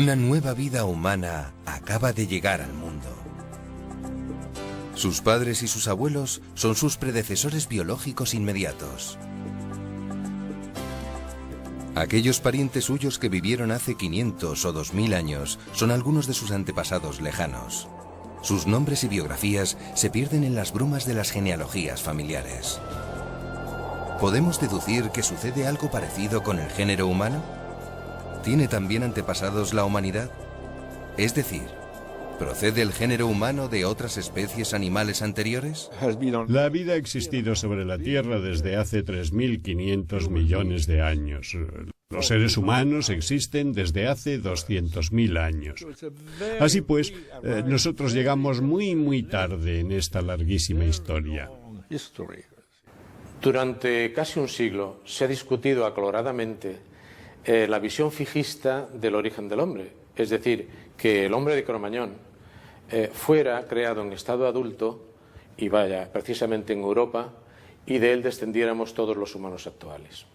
Una nueva vida humana acaba de llegar al mundo. Sus padres y sus abuelos son sus predecesores biológicos inmediatos. Aquellos parientes suyos que vivieron hace 500 o 2000 años son algunos de sus antepasados lejanos. Sus nombres y biografías se pierden en las brumas de las genealogías familiares. ¿Podemos deducir que sucede algo parecido con el género humano? ¿Tiene también antepasados la humanidad? Es decir, ¿procede el género humano de otras especies animales anteriores? La vida ha existido sobre la Tierra desde hace 3.500 millones de años. Los seres humanos existen desde hace 200.000 años. Así pues, nosotros llegamos muy tarde en esta larguísima historia. Durante casi un siglo se ha discutido acaloradamente la visión fijista del origen del hombre, es decir, que el hombre de Cro-Magnon fuera creado en estado adulto y vaya precisamente en Europa y de él descendiéramos todos los humanos actuales.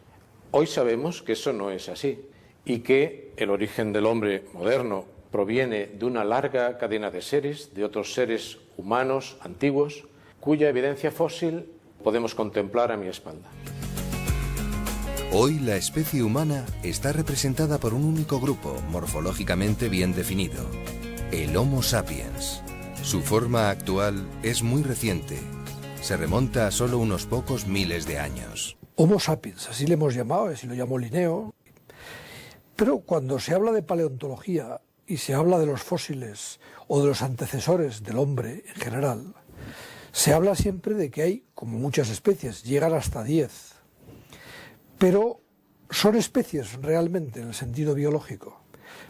Hoy sabemos que eso no es así y que el origen del hombre moderno proviene de una larga cadena de seres, de otros seres humanos antiguos, cuya evidencia fósil podemos contemplar a mi espalda. Hoy la especie humana está representada por un único grupo morfológicamente bien definido, el Homo sapiens. Su forma actual es muy reciente, se remonta a solo unos pocos miles de años. Homo sapiens, así le hemos llamado, así lo llamó Linneo. Pero cuando se habla de paleontología y se habla de los fósiles o de los antecesores del hombre en general, se habla siempre de que hay, como muchas especies, llegan hasta 10. Pero son especies realmente en el sentido biológico.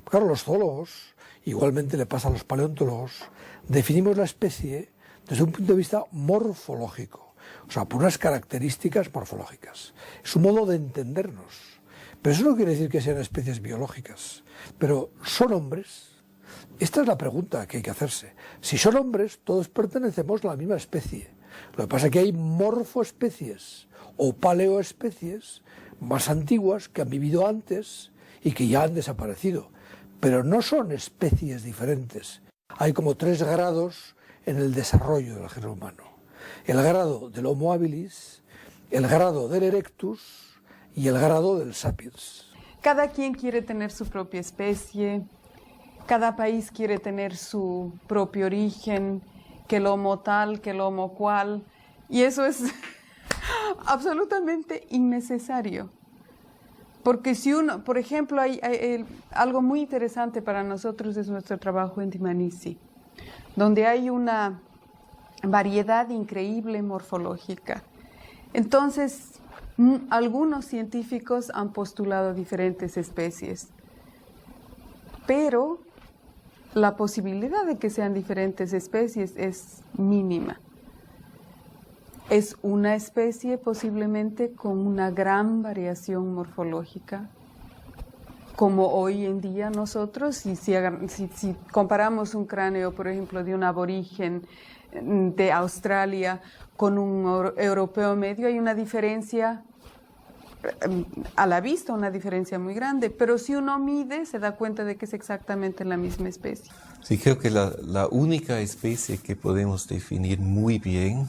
Claro, los zoólogos, igualmente le pasa a los paleontólogos, definimos la especie desde un punto de vista morfológico, o sea, por unas características morfológicas. Es un modo de entendernos. Pero eso no quiere decir que sean especies biológicas. Pero ¿son hombres? Esta es la pregunta que hay que hacerse. Si son hombres, todos pertenecemos a la misma especie. Lo que pasa es que hay morfoespecies o paleoespecies más antiguas que han vivido antes y que ya han desaparecido. Pero no son especies diferentes. Hay como 3 grados en el desarrollo del género humano. El grado del Homo habilis, el grado del Erectus y el grado del Sapiens. Cada quien quiere tener su propia especie, cada país quiere tener su propio origen, que el Homo tal, que el Homo cual, y eso es absolutamente innecesario. Porque si uno, por ejemplo, hay algo muy interesante para nosotros es nuestro trabajo en Dmanisi, donde hay una variedad increíble morfológica. Entonces, algunos científicos han postulado diferentes especies, pero la posibilidad de que sean diferentes especies es mínima. Es una especie posiblemente con una gran variación morfológica, como hoy en día nosotros, si comparamos un cráneo, por ejemplo, de un aborigen de Australia con un europeo medio, hay una diferencia, a la vista una diferencia muy grande, pero si uno mide se da cuenta de que es exactamente la misma especie. Sí, creo que la única especie que podemos definir muy bien,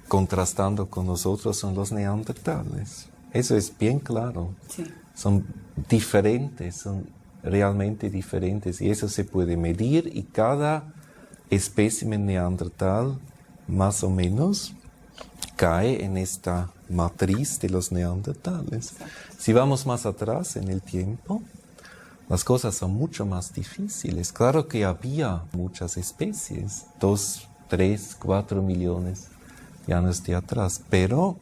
contrastando con nosotros, son los neandertales. Eso es bien claro. Sí. Son diferentes, son realmente diferentes y eso se puede medir y cada espécimen neandertal más o menos cae en esta matriz de los neandertales. Si vamos más atrás en el tiempo, las cosas son mucho más difíciles. Claro que había muchas especies, 2, 3, 4 millones de años de atrás, pero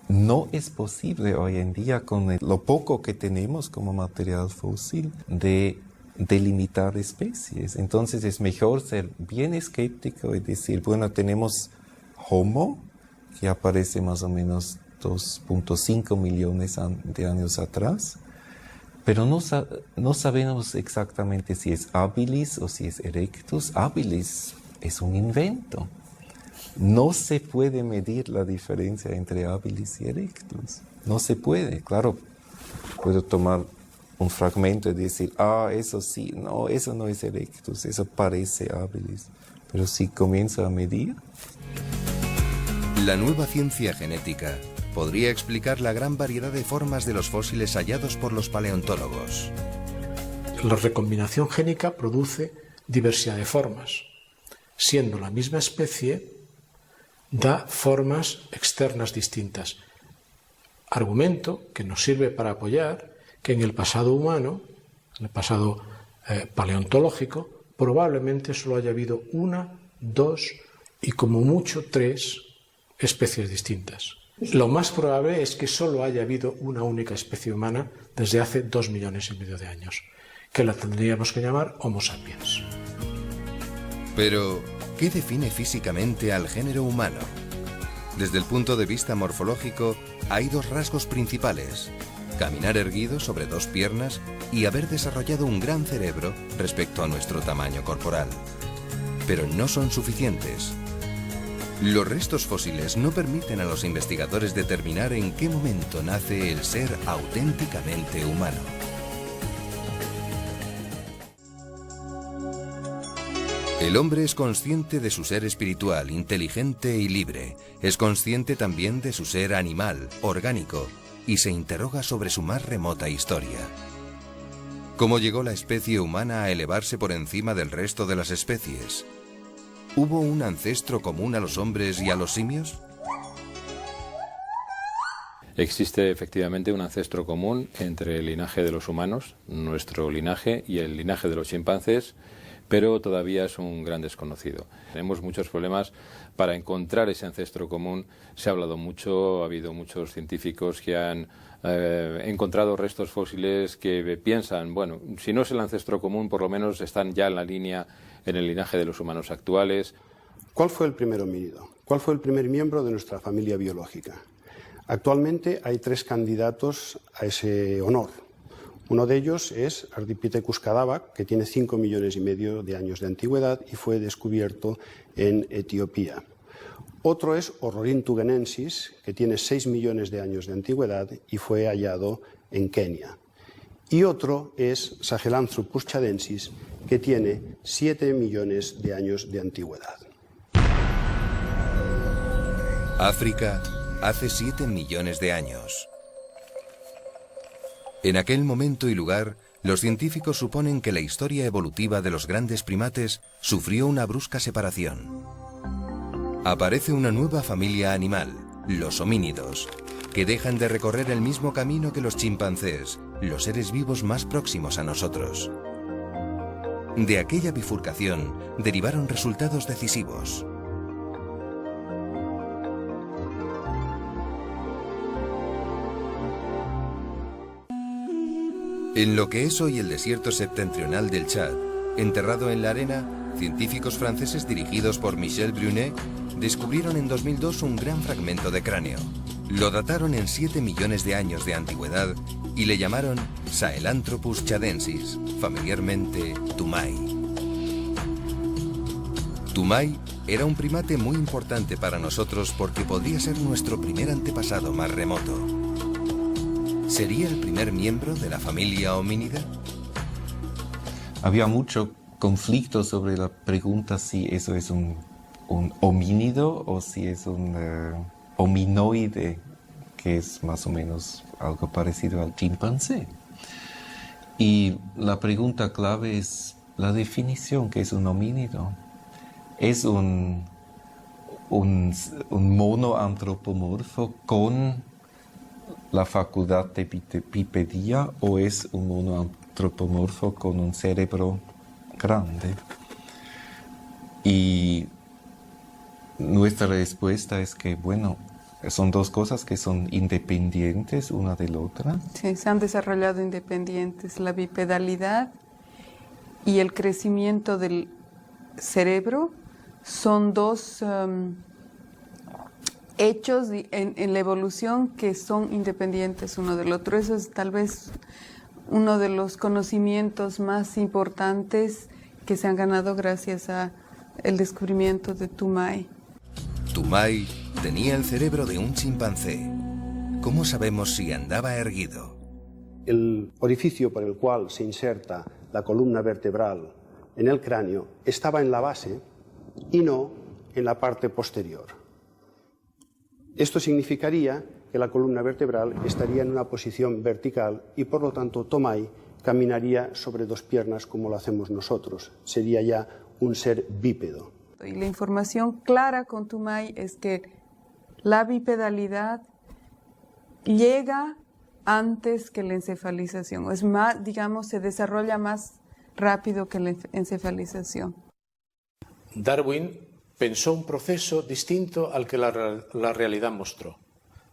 no es posible hoy en día, con lo poco que tenemos como material fósil, de delimitar especies. Entonces es mejor ser bien escéptico y decir, bueno, tenemos Homo, que aparece más o menos 2.5 millones de años atrás, pero no sabemos exactamente si es habilis o si es erectus. Habilis es un invento. No se puede medir la diferencia entre habilis y erectus. No se puede. Claro, puedo tomar un fragmento y decir, eso sí, no, eso no es erectus, eso parece habilis. Pero si comienzo a medir... La nueva ciencia genética podría explicar la gran variedad de formas de los fósiles hallados por los paleontólogos. La recombinación génica produce diversidad de formas. Siendo la misma especie, da formas externas distintas. Argumento que nos sirve para apoyar que en el pasado humano, en el pasado paleontológico, probablemente solo haya habido 1, 2 y como mucho 3 especies distintas. Lo más probable es que solo haya habido una única especie humana desde hace 2,5 millones de años, que la tendríamos que llamar Homo sapiens. Pero, ¿qué define físicamente al género humano? Desde el punto de vista morfológico, hay 2 rasgos principales: caminar erguido sobre 2 piernas y haber desarrollado un gran cerebro respecto a nuestro tamaño corporal. Pero no son suficientes. Los restos fósiles no permiten a los investigadores determinar en qué momento nace el ser auténticamente humano. El hombre es consciente de su ser espiritual, inteligente y libre. Es consciente también de su ser animal, orgánico, y se interroga sobre su más remota historia. ¿Cómo llegó la especie humana a elevarse por encima del resto de las especies? ¿Hubo un ancestro común a los hombres y a los simios? Existe efectivamente un ancestro común entre el linaje de los humanos, nuestro linaje, y el linaje de los chimpancés, pero todavía es un gran desconocido. Tenemos muchos problemas para encontrar ese ancestro común. Se ha hablado mucho, ha habido muchos científicos que han encontrado restos fósiles que piensan, bueno, si no es el ancestro común, por lo menos están ya en la línea, en el linaje de los humanos actuales. ¿Cuál fue el primer homínido? ¿Cuál fue el primer miembro de nuestra familia biológica? Actualmente hay 3 candidatos a ese honor. Uno de ellos es Ardipithecus cadaver, que tiene 5,5 millones de años de antigüedad y fue descubierto en Etiopía. Otro es Ororhyntugenensis, que tiene 6 millones de años de antigüedad y fue hallado en Kenia. Y otro es Sahelanthropus chadensis, que tiene 7 millones de años de antigüedad. África hace 7 millones de años. En aquel momento y lugar, los científicos suponen que la historia evolutiva de los grandes primates sufrió una brusca separación. Aparece una nueva familia animal, los homínidos, que dejan de recorrer el mismo camino que los chimpancés, los seres vivos más próximos a nosotros. De aquella bifurcación derivaron resultados decisivos. En lo que es hoy el desierto septentrional del Chad, enterrado en la arena, científicos franceses dirigidos por Michel Brunet descubrieron en 2002 un gran fragmento de cráneo. Lo dataron en 7 millones de años de antigüedad y le llamaron Sahelanthropus chadensis, familiarmente Tumai. Tumai era un primate muy importante para nosotros porque podría ser nuestro primer antepasado más remoto. ¿Sería el primer miembro de la familia homínida? Había mucho conflicto sobre la pregunta si eso es un homínido o si es un hominoide, que es más o menos algo parecido al chimpancé. Y la pregunta clave es la definición, que es un homínido. ¿Es un mono antropomorfo con la facultad de bipedía o es un mono antropomorfo con un cerebro grande? Y nuestra respuesta es que, bueno, son 2 cosas que son independientes una de la otra. Sí, se han desarrollado independientes, la bipedalidad y el crecimiento del cerebro son 2 hechos en la evolución que son independientes uno del otro. Eso es tal vez uno de los conocimientos más importantes que se han ganado gracias a el descubrimiento de Tumai. Tumai tenía el cerebro de un chimpancé. ¿Cómo sabemos si andaba erguido? el orificio por el cual se inserta la columna vertebral en el cráneo estaba en la base y no en la parte posterior. Esto significaría que la columna vertebral estaría en una posición vertical y, por lo tanto, Tomai caminaría sobre dos piernas como lo hacemos nosotros. Sería ya un ser bípedo. Y la información clara con Tomai es que la bipedalidad llega antes que la encefalización. Es más, digamos, se desarrolla más rápido que la encefalización. Darwin pensó un proceso distinto al que la realidad mostró.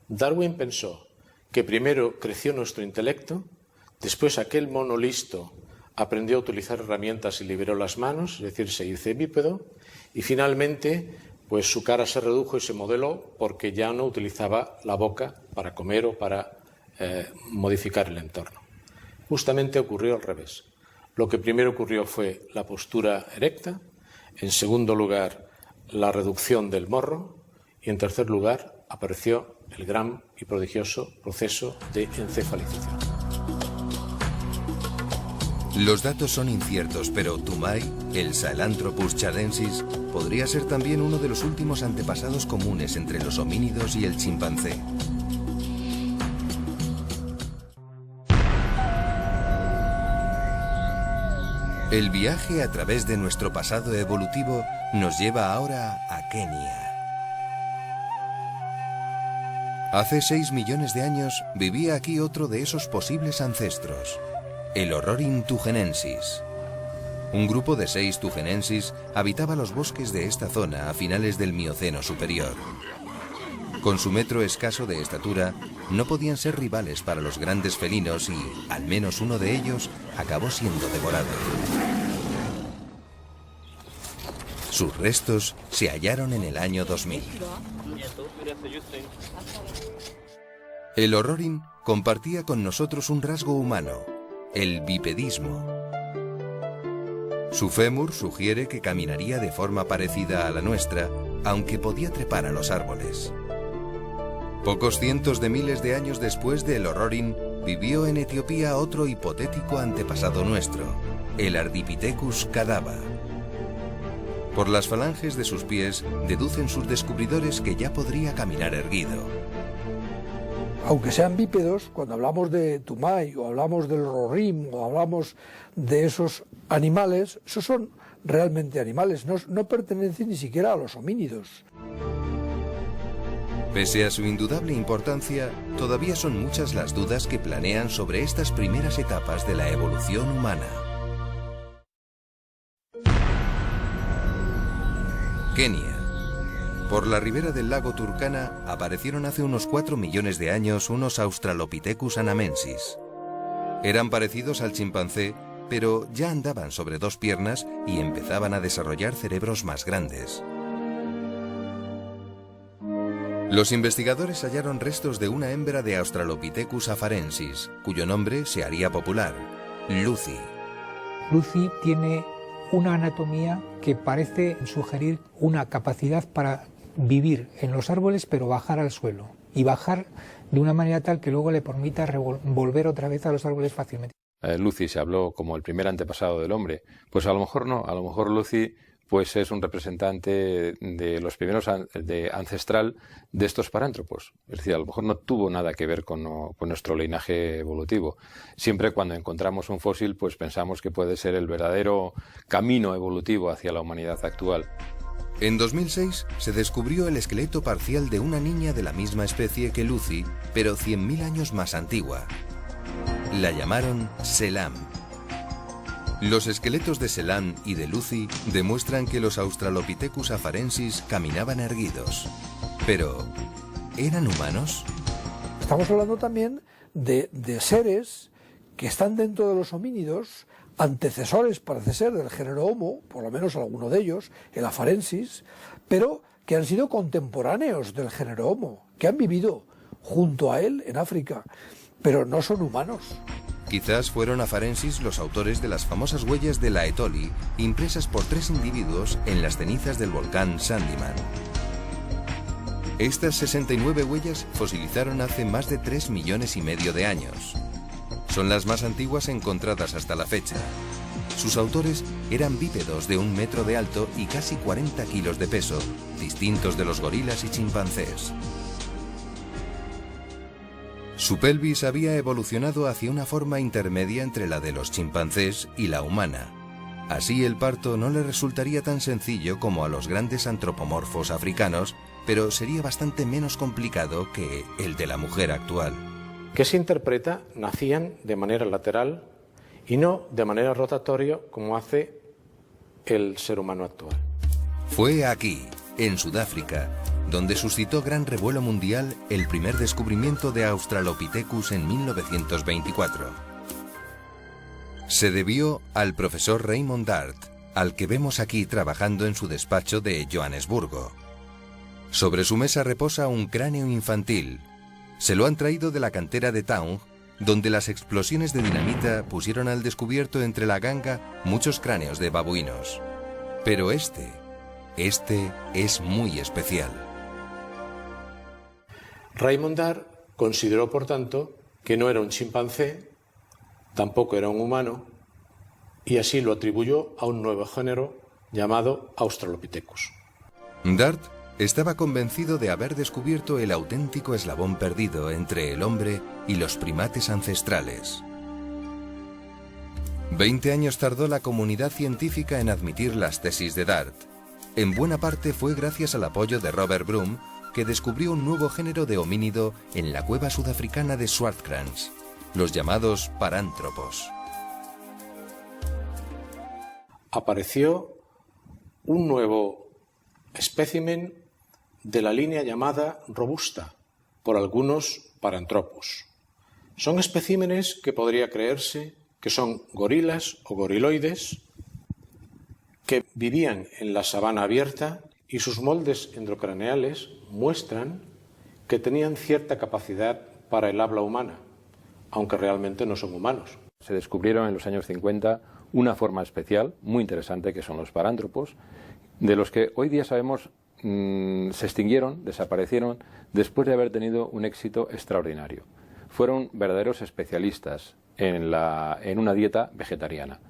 Darwin pensó que primero creció nuestro intelecto, después aquel mono listo aprendió a utilizar herramientas y liberó las manos, es decir, se hizo bípedo, y finalmente pues su cara se redujo y se modeló porque ya no utilizaba la boca para comer o para modificar el entorno. Justamente ocurrió al revés. Lo que primero ocurrió fue la postura erecta, en segundo lugar la reducción del morro y en tercer lugar apareció el gran y prodigioso proceso de encefalización. Los datos son inciertos, pero Tomai, el Sahelanthropus chadensis, podría ser también uno de los últimos antepasados comunes entre los homínidos y el chimpancé. El viaje a través de nuestro pasado evolutivo nos lleva ahora a Kenia. Hace 6 millones de años vivía aquí otro de esos posibles ancestros, el Orrorin tugenensis. Un grupo de 6 tugenensis habitaba los bosques de esta zona a finales del Mioceno superior. Con su metro escaso de estatura, no podían ser rivales para los grandes felinos y, al menos uno de ellos, acabó siendo devorado. Sus restos se hallaron en el año 2000. El Orrorin compartía con nosotros un rasgo humano, el bipedismo. Su fémur sugiere que caminaría de forma parecida a la nuestra, aunque podía trepar a los árboles. Pocos cientos de miles de años después del Orrorin, vivió en Etiopía otro hipotético antepasado nuestro, el Ardipithecus cadava. Por las falanges de sus pies, deducen sus descubridores que ya podría caminar erguido. Aunque sean bípedos, cuando hablamos de Tomai o hablamos del Orrorin o hablamos de esos animales, esos son realmente animales, no pertenecen ni siquiera a los homínidos. Pese a su indudable importancia, todavía son muchas las dudas que planean sobre estas primeras etapas de la evolución humana. Kenia. Por la ribera del lago Turkana aparecieron hace unos 4 millones de años unos Australopithecus anamensis. Eran parecidos al chimpancé, pero ya andaban sobre 2 piernas y empezaban a desarrollar cerebros más grandes. Los investigadores hallaron restos de una hembra de Australopithecus afarensis, cuyo nombre se haría popular, Lucy. Lucy tiene una anatomía que parece sugerir una capacidad para vivir en los árboles pero bajar al suelo y bajar de una manera tal que luego le permita volver otra vez a los árboles fácilmente. Lucy se habló como el primer antepasado del hombre, pues a lo mejor no, a lo mejor Lucy pues es un representante de los primeros ancestral de estos parántropos. Es decir, a lo mejor no tuvo nada que ver con nuestro linaje evolutivo. Siempre cuando encontramos un fósil, pues pensamos que puede ser el verdadero camino evolutivo hacia la humanidad actual. En 2006 se descubrió el esqueleto parcial de una niña de la misma especie que Lucy, pero 100.000 años más antigua. La llamaron Selam. Los esqueletos de Selam y de Lucy demuestran que los Australopithecus afarensis caminaban erguidos. Pero, ¿eran humanos? Estamos hablando también de seres que están dentro de los homínidos, antecesores, parece ser, del género Homo, por lo menos alguno de ellos, el afarensis, pero que han sido contemporáneos del género Homo, que han vivido junto a él en África, pero no son humanos. Quizás fueron afarensis los autores de las famosas huellas de la Etoli, impresas por 3 individuos en las cenizas del volcán Sandiman. Estas 69 huellas fosilizaron hace más de 3,5 millones de años. Son las más antiguas encontradas hasta la fecha. Sus autores eran bípedos de 1 metro de alto y casi 40 kilos de peso, distintos de los gorilas y chimpancés. Su pelvis había evolucionado hacia una forma intermedia entre la de los chimpancés y la humana. Así el parto no le resultaría tan sencillo como a los grandes antropomorfos africanos, pero sería bastante menos complicado que el de la mujer actual. ¿Qué se interpreta? Nacían de manera lateral y no de manera rotatoria como hace el ser humano actual. Fue aquí, en Sudáfrica, donde suscitó gran revuelo mundial el primer descubrimiento de Australopithecus en 1924. Se debió al profesor Raymond Dart, al que vemos aquí trabajando en su despacho de Johannesburgo. Sobre su mesa reposa un cráneo infantil. Se lo han traído de la cantera de Taung, donde las explosiones de dinamita pusieron al descubierto entre la ganga muchos cráneos de babuinos. Pero este es muy especial. Raymond Dart consideró, por tanto, que no era un chimpancé, tampoco era un humano, y así lo atribuyó a un nuevo género llamado Australopithecus. Dart estaba convencido de haber descubierto el auténtico eslabón perdido entre el hombre y los primates ancestrales. 20 años tardó la comunidad científica en admitir las tesis de Dart. En buena parte fue gracias al apoyo de Robert Broom, que descubrió un nuevo género de homínido en la cueva sudafricana de Swartkrans, los llamados parántropos. Apareció un nuevo espécimen de la línea llamada robusta por algunos parántropos. Son especímenes que podría creerse que son gorilas o goriloides que vivían en la sabana abierta y sus moldes endocraneales muestran que tenían cierta capacidad para el habla humana, aunque realmente no son humanos. Se descubrieron en los años 50 una forma especial muy interesante que son los parántropos, de los que hoy día sabemos se extinguieron, desaparecieron, después de haber tenido un éxito extraordinario. Fueron verdaderos especialistas en una dieta vegetariana.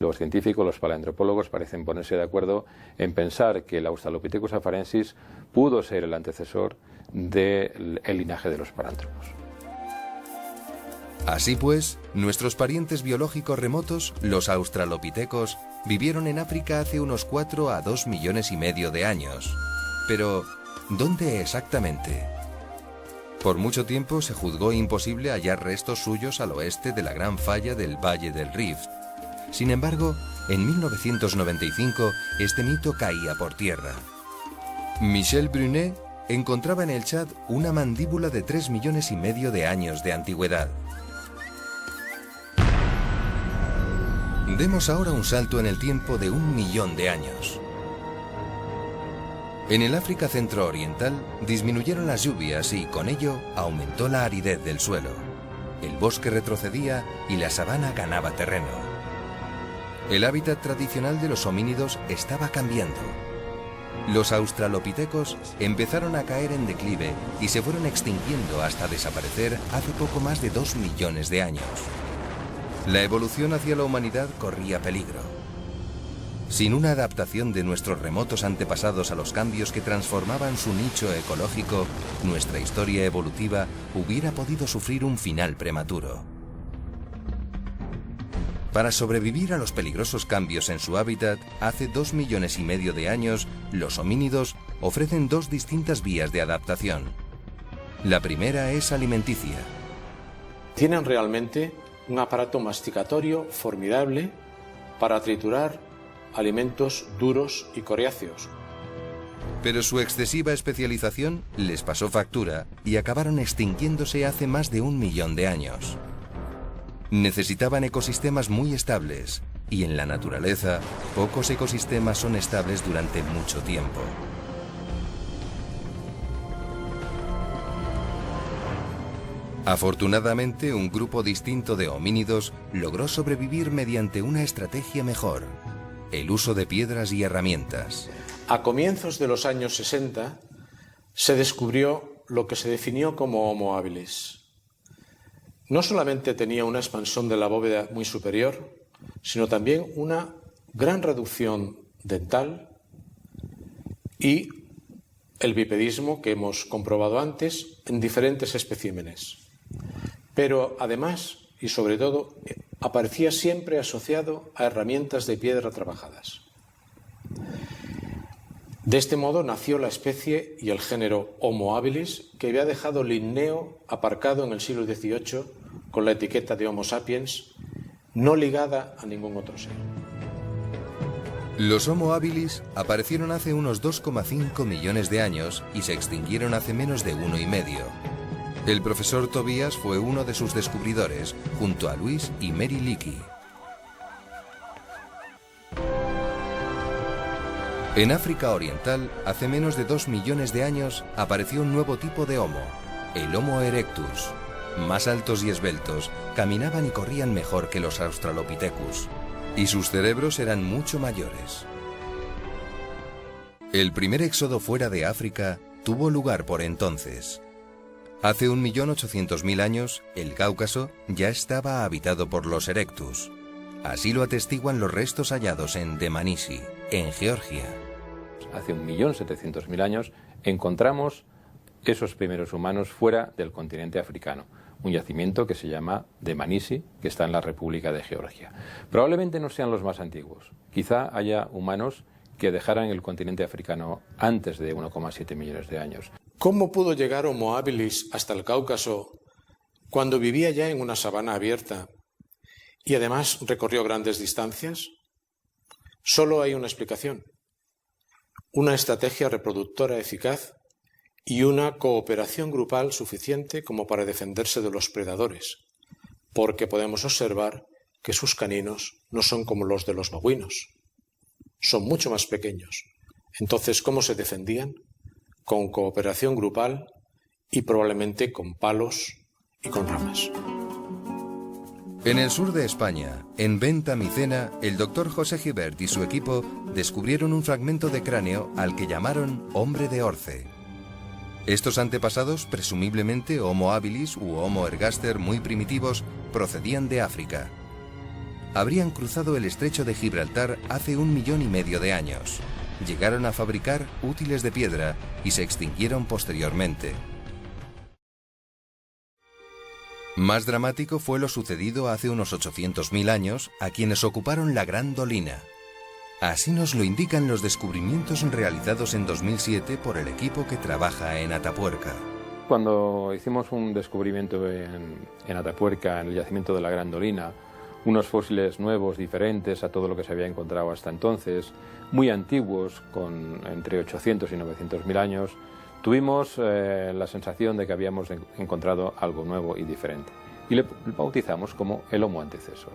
Los científicos, los paleoantropólogos, parecen ponerse de acuerdo en pensar que el Australopithecus afarensis pudo ser el antecesor del linaje de los parántropos. Así pues, nuestros parientes biológicos remotos, los australopitecos, vivieron en África hace unos 4 a 2 millones y medio de años. Pero, ¿dónde exactamente? Por mucho tiempo se juzgó imposible hallar restos suyos al oeste de la gran falla del Valle del Rift. Sin embargo, en 1995 este mito caía por tierra. Michel Brunet encontraba en el Chad una mandíbula de 3 millones y medio de años de antigüedad. Demos ahora un salto en el tiempo de 1 millón de años. En el África centro-oriental disminuyeron las lluvias y con ello aumentó la aridez del suelo. El bosque retrocedía y la sabana ganaba terreno. El hábitat tradicional de los homínidos estaba cambiando. Los australopithecos empezaron a caer en declive y se fueron extinguiendo hasta desaparecer hace poco más de 2 millones de años. La evolución hacia la humanidad corría peligro. Sin una adaptación de nuestros remotos antepasados a los cambios que transformaban su nicho ecológico, nuestra historia evolutiva hubiera podido sufrir un final prematuro. Para sobrevivir a los peligrosos cambios en su hábitat, hace 2 millones y medio de años, los homínidos ofrecen 2 distintas vías de adaptación. La primera es alimenticia. Tienen realmente un aparato masticatorio formidable para triturar alimentos duros y coriáceos. Pero su excesiva especialización les pasó factura y acabaron extinguiéndose hace más de 1 millón de años. Necesitaban ecosistemas muy estables, y en la naturaleza, pocos ecosistemas son estables durante mucho tiempo. Afortunadamente, un grupo distinto de homínidos logró sobrevivir mediante una estrategia mejor: el uso de piedras y herramientas. A comienzos de los años 60 se descubrió lo que se definió como Homo habilis. no solamente tenía una expansión de la bóveda muy superior, sino también una gran reducción dental y el bipedismo que hemos comprobado antes en diferentes especímenes. Pero además, y sobre todo, aparecía siempre asociado a herramientas de piedra trabajadas. De este modo nació la especie y el género Homo habilis, que había dejado Linneo aparcado en el siglo XVIII con la etiqueta de Homo sapiens, no ligada a ningún otro ser. Los Homo habilis aparecieron hace unos 2,5 millones de años y se extinguieron hace menos de 1,5. El profesor Tobias fue uno de sus descubridores, junto a Louis y Mary Leakey. En África Oriental, hace menos de 2 millones de años, apareció un nuevo tipo de Homo, el Homo erectus. Más altos y esbeltos, caminaban y corrían mejor que los Australopithecus, y sus cerebros eran mucho mayores. El primer éxodo fuera de África tuvo lugar por entonces. Hace 1.800.000 años, el Cáucaso ya estaba habitado por los erectus. Así lo atestiguan los restos hallados en Dmanisi, en Georgia. Hace 1.700.000 años encontramos esos primeros humanos fuera del continente africano. Un yacimiento que se llama Dmanisi, que está en la República de Georgia. Probablemente no sean los más antiguos. Quizá haya humanos que dejaran el continente africano antes de 1,7 millones de años. ¿Cómo pudo llegar Homo habilis hasta el Cáucaso cuando vivía ya en una sabana abierta y además recorrió grandes distancias? Solo hay una explicación: una estrategia reproductora eficaz y una cooperación grupal suficiente como para defenderse de los predadores, porque podemos observar que sus caninos no son como los de los babuinos, son mucho más pequeños. Entonces, ¿cómo se defendían? Con cooperación grupal y probablemente con palos y con ramas. En el sur de España, en Venta Micena, el doctor José Gibert y su equipo descubrieron un fragmento de cráneo al que llamaron hombre de Orce. Estos antepasados, presumiblemente Homo habilis u Homo ergaster muy primitivos, procedían de África. Habrían cruzado el estrecho de Gibraltar hace 1,5 millones de años. Llegaron a fabricar útiles de piedra y se extinguieron posteriormente. Más dramático fue lo sucedido hace unos 800.000 años a quienes ocuparon la Gran Dolina. Así nos lo indican los descubrimientos realizados en 2007 por el equipo que trabaja en Atapuerca. Cuando hicimos un descubrimiento en Atapuerca, en el yacimiento de la Gran Dolina, unos fósiles nuevos, diferentes a todo lo que se había encontrado hasta entonces, muy antiguos, con entre 800 y 900.000 años, tuvimos la sensación de que habíamos encontrado algo nuevo y diferente. Y le bautizamos como el Homo antecesor.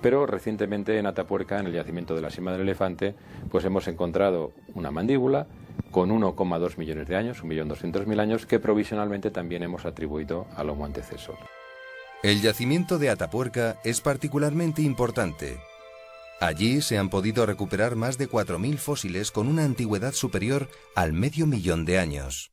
Pero recientemente en Atapuerca, en el yacimiento de la Sima del Elefante, pues hemos encontrado una mandíbula con 1,2 millones de años, 1.200.000 años, que provisionalmente también hemos atribuido al Homo antecesor. El yacimiento de Atapuerca es particularmente importante. Allí se han podido recuperar más de 4.000 fósiles con una antigüedad superior al 500.000 de años.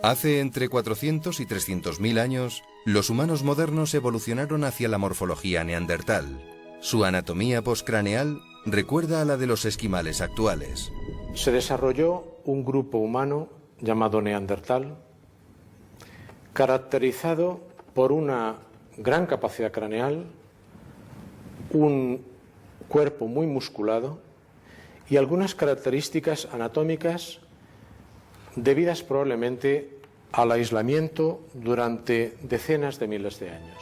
Hace entre 400 y 300.000 años, los humanos modernos evolucionaron hacia la morfología neandertal. Su anatomía postcraneal recuerda a la de los esquimales actuales. Se desarrolló un grupo humano llamado neandertal, caracterizado por una gran capacidad craneal, un cuerpo muy musculado y algunas características anatómicas debidas probablemente al aislamiento durante decenas de miles de años.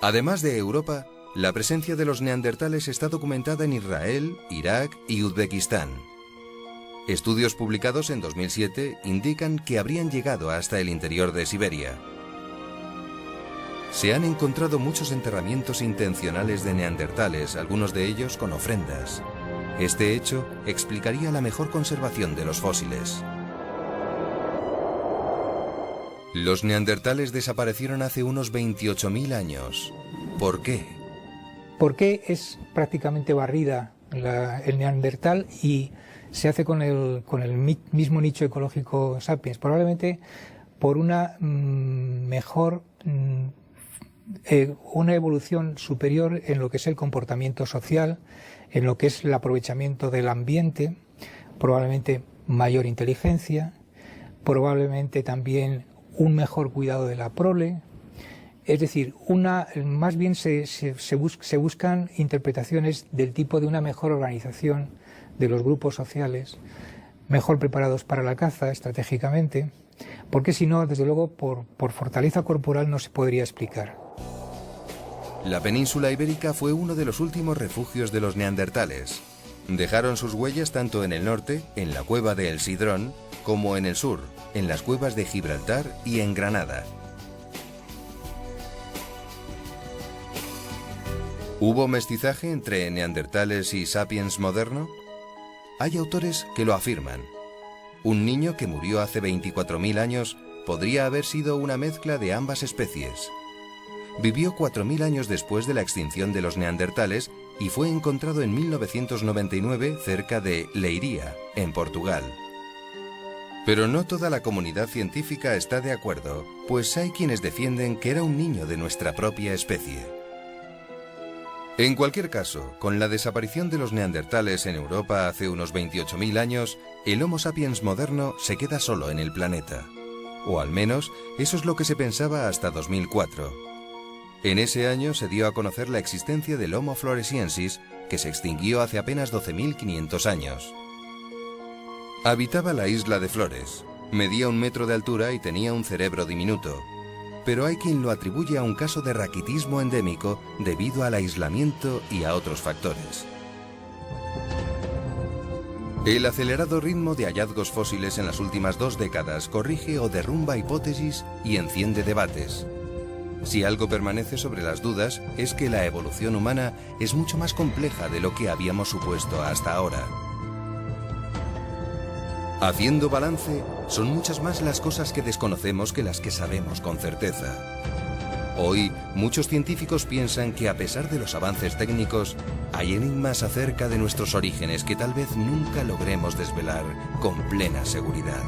Además de Europa, la presencia de los neandertales está documentada en Israel, Irak y Uzbekistán. Estudios publicados en 2007 indican que habrían llegado hasta el interior de Siberia. Se han encontrado muchos enterramientos intencionales de neandertales, algunos de ellos con ofrendas. Este hecho explicaría la mejor conservación de los fósiles. Los neandertales desaparecieron hace unos 28.000 años. ¿Por qué? ¿Por qué es prácticamente barrida el neandertal y se hace con el mismo nicho ecológico sapiens? Probablemente por una una evolución superior en lo que es el comportamiento social, en lo que es el aprovechamiento del ambiente, probablemente mayor inteligencia, probablemente también un mejor cuidado de la prole. Es decir, más bien se buscan interpretaciones del tipo de una mejor organización de los grupos sociales, mejor preparados para la caza estratégicamente, porque si no, desde luego, por fortaleza corporal no se podría explicar. La península ibérica fue uno de los últimos refugios de los neandertales. Dejaron sus huellas tanto en el norte, en la cueva de El Sidrón, como en el sur, en las cuevas de Gibraltar y en Granada. ¿Hubo mestizaje entre neandertales y sapiens moderno? Hay autores que lo afirman. Un niño que murió hace 24.000 años podría haber sido una mezcla de ambas especies. Vivió 4.000 años después de la extinción de los neandertales y fue encontrado en 1999 cerca de Leiria, en Portugal. Pero no toda la comunidad científica está de acuerdo, pues hay quienes defienden que era un niño de nuestra propia especie. En cualquier caso, con la desaparición de los neandertales en Europa hace unos 28.000 años, el Homo sapiens moderno se queda solo en el planeta. O al menos, eso es lo que se pensaba hasta 2004. En ese año se dio a conocer la existencia del Homo floresiensis, que se extinguió hace apenas 12.500 años. Habitaba la isla de Flores, medía 1 metro de altura y tenía un cerebro diminuto. Pero hay quien lo atribuye a un caso de raquitismo endémico debido al aislamiento y a otros factores. El acelerado ritmo de hallazgos fósiles en las últimas 2 décadas corrige o derrumba hipótesis y enciende debates. Si algo permanece sobre las dudas es que la evolución humana es mucho más compleja de lo que habíamos supuesto hasta ahora. Haciendo balance, son muchas más las cosas que desconocemos que las que sabemos con certeza. Hoy, muchos científicos piensan que a pesar de los avances técnicos, hay enigmas acerca de nuestros orígenes que tal vez nunca logremos desvelar con plena seguridad.